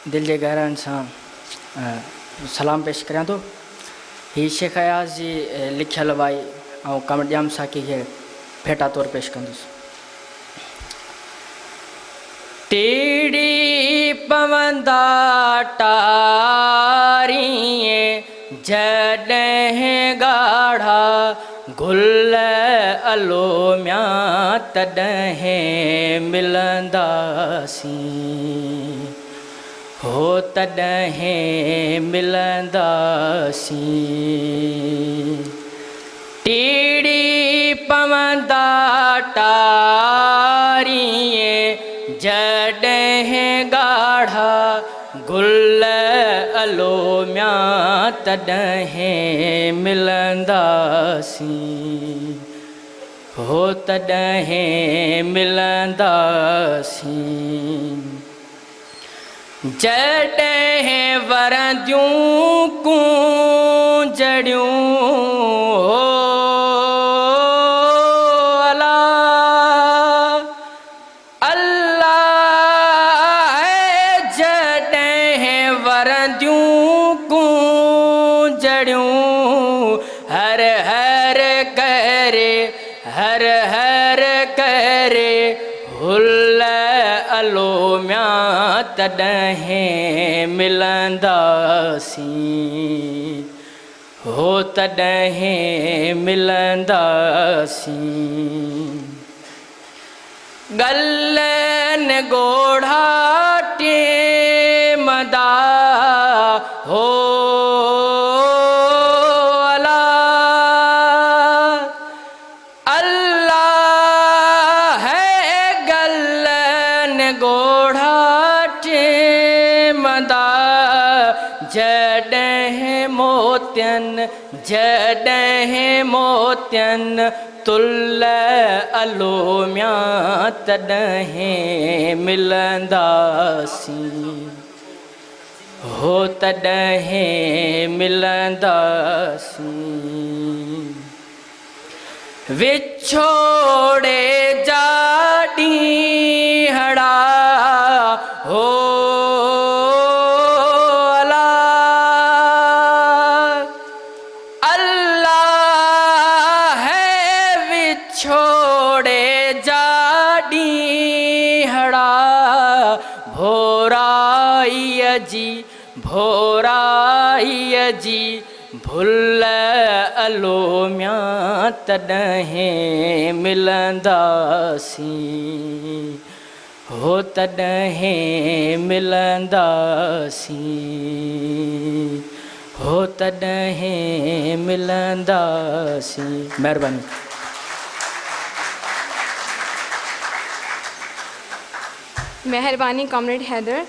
दिल जे गहराइनि सां सलाम पेश करियां थो। हीअ शेख अयाज़ जी लिखियल वाई ऐं कामड़ ॼाम साकी खे फेटा तौरु पेश कंदुसि। टीड़ी पवंदा टारीअ जॾहिं ॻाढ़ा गुल अलोमिया तॾहिं मिलंदासीं, हो तॾहिं मिलंदासीं। टीड़ी पवंदा टारीअ जॾहिं ॻाढ़ा गुल अलोमिया तॾहिं मिलंदासीं, हो तॾहिं मिलंदासीं। जॾहिं वरंदियूं कूंजड़ियूं हो अल्लाह अल्लाह, जॾहिं वरंदियूं कूंजड़ियूं हर हर करे हर हर करे हुल अलोमिया तॾहिं मिलंदासीं, हो तॾहिं मिलंदासीं। गलन ॻोढ़ा टेमदा हो अल्लाह अल्लाह, गलन ॻोढ़ा टेमदा जॾहिं मोतियनि जॾहिं मोतियनि तुल अलोमिया तॾहिं मिलंदासीं, हो तॾहिं मिलंदासीं। विछोड़े जा ॾींहड़ा हो छोड़े जा ॾींहड़ा भोराईअ जी भुल अलोमिया तॾहिं मिलंदासीं, हो तॾहिं मिलंदासीं, हो तॾहिं मिलंदासीं। महिरबानी। मेहरबानी कॉमरेड हैदर।